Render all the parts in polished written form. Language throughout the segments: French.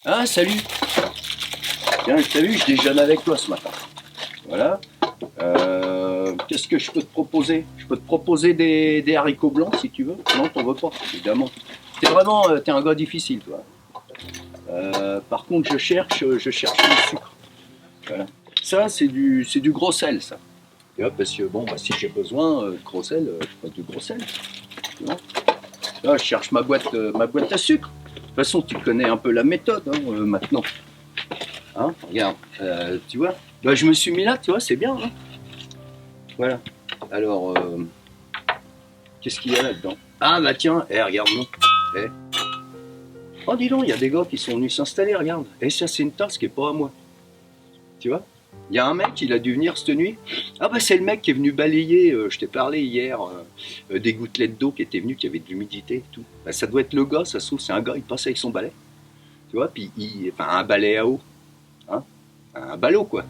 Ah, salut. Tiens, je t'ai vu, je déjeune avec toi ce matin. Voilà. Qu'est-ce que je peux te proposer? Je peux te proposer des haricots blancs si tu veux. Non, t'en veux pas, évidemment. T'es un gars difficile, toi. Par contre, je cherche le sucre. Voilà. Ça, c'est du gros sel, ça. Tu vois, parce que bon, bah, si j'ai besoin de gros sel, je prends du gros sel. Tu vois. Là, je cherche ma boîte à sucre. De toute façon, tu connais un peu la méthode maintenant. Hein, regarde, tu vois. Bah, je me suis mis là, tu vois, c'est bien. Hein, voilà. Alors, qu'est-ce qu'il y a là-dedans? Ah bah tiens, regarde-moi. Eh. Oh, dis donc, il y a des gars qui sont venus s'installer, regarde. Et ça, c'est une tasse qui est pas à moi. Tu vois? Il y a un mec, il a dû venir cette nuit. Ah bah c'est le mec qui est venu balayer, je t'ai parlé hier, des gouttelettes d'eau qui étaient venues, qui avaient de l'humidité et tout. Bah, ça doit être le gars, ça se trouve, c'est un gars, il passe avec son balai. Tu vois, puis enfin un balai à eau. Hein, un ballot quoi.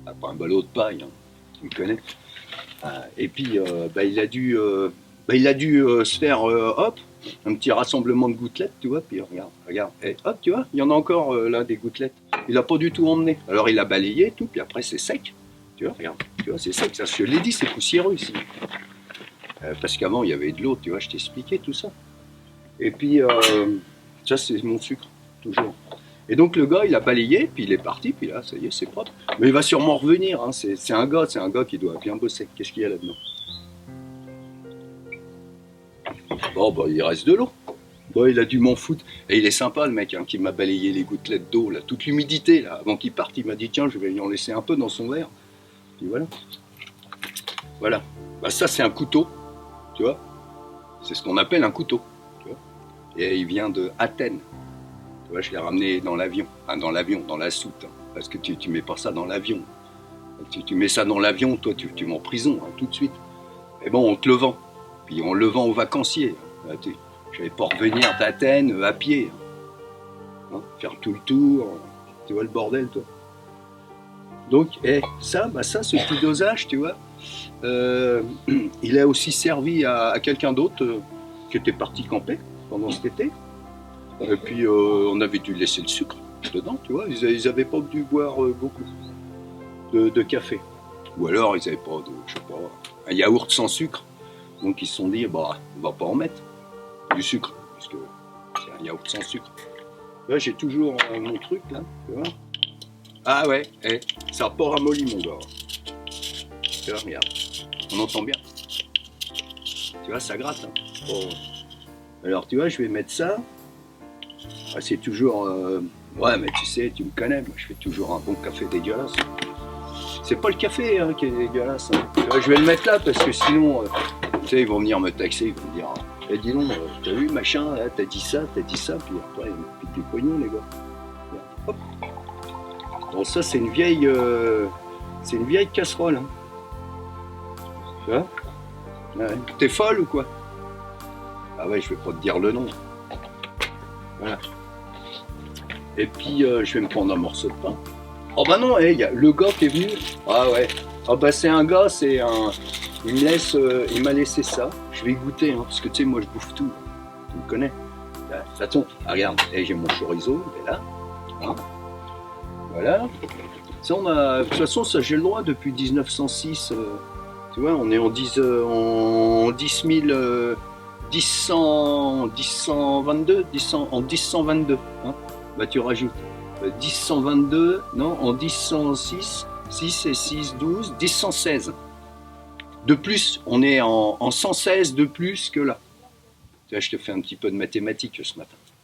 Ah, pas un ballot de paille, hein. Tu me connais. Et puis bah, il a dû se faire hop, un petit rassemblement de gouttelettes, tu vois, puis regarde, et hop, tu vois, il y en a encore là des gouttelettes. Il a pas du tout emmené. Alors il a balayé et tout, puis après c'est sec. Tu vois, regarde, tu vois, c'est sec. Ça, je l'ai dit, c'est poussiéreux ici. Parce qu'avant il y avait de l'eau, tu vois, je t'ai expliqué tout ça. Et puis ça c'est mon sucre, toujours. Et donc le gars il a balayé, puis il est parti, puis là ça y est, c'est propre. Mais il va sûrement revenir, hein. C'est un gars qui doit bien bosser. Qu'est-ce qu'il y a là-dedans? Bon bah il reste de l'eau. Bon, il a dû m'en foutre. Et il est sympa le mec hein, qui m'a balayé les gouttelettes d'eau, là, toute l'humidité là, avant qu'il parte, il m'a dit tiens je vais y en laisser un peu dans son verre. Et voilà. Voilà. Bah ça c'est un couteau, tu vois. C'est ce qu'on appelle un couteau. Tu vois. Et il vient de Athènes. Tu vois, je l'ai ramené dans l'avion. Enfin, dans la soute. Hein, parce que tu mets pas ça dans l'avion. Tu mets ça dans l'avion, toi tu mets en prison hein, tout de suite. Mais bon, on te le vend. Puis on le vend aux vacanciers. Là, je vais pas revenir d'Athènes à pied. Hein, faire tout le tour. Tu vois le bordel, toi. Donc, ça, ce petit dosage, tu vois, il a aussi servi à quelqu'un d'autre qui était parti camper pendant cet été. Et puis, on avait dû laisser le sucre dedans, tu vois. Ils avaient pas dû boire beaucoup de café. Ou alors, ils avaient pas, je sais pas, un yaourt sans sucre. Donc, ils se sont dit, bah, on va pas en mettre du sucre, parce que c'est un yaourt sans sucre. Là, j'ai toujours mon truc, là, tu vois. Ah ouais, ça n'a pas ramolli, mon gars. Tu vois, regarde, on entend bien. Tu vois, ça gratte. Hein. Oh. Alors, tu vois, je vais mettre ça. Ah, c'est toujours... Ouais, mais tu sais, tu me connais, moi, je fais toujours un bon café dégueulasse. C'est pas le café hein, qui est dégueulasse. Hein. Tu vois, je vais le mettre là, parce que sinon, tu sais, ils vont venir me taxer, ils vont me dire... dis donc, t'as vu, machin, là, t'as dit ça, puis après, ils me piquent les poignons, les gars. Hop. Bon, ça, c'est une vieille casserole. Hein. Tu vois ouais. T'es folle ou quoi? Ah ouais, je vais pas te dire le nom. Voilà. Et puis, je vais me prendre un morceau de pain. Oh bah non, il y a le gars qui est venu. Ah ouais. Ah bah c'est un gars, il m'a laissé ça. Je vais goûter, hein, parce que tu sais, moi je bouffe tout. Tu me connais. Attends, regarde, j'ai mon chorizo, il est là. Hein. Voilà. Ça, de toute façon, ça j'ai le droit depuis 1906. Tu vois, on est en 1022. Hein. Bah tu rajoutes 1022, non, en 1106, 6 et 6, 12, 1116. De plus, on est en 116 de plus que là. Tu vois, je te fais un petit peu de mathématiques ce matin.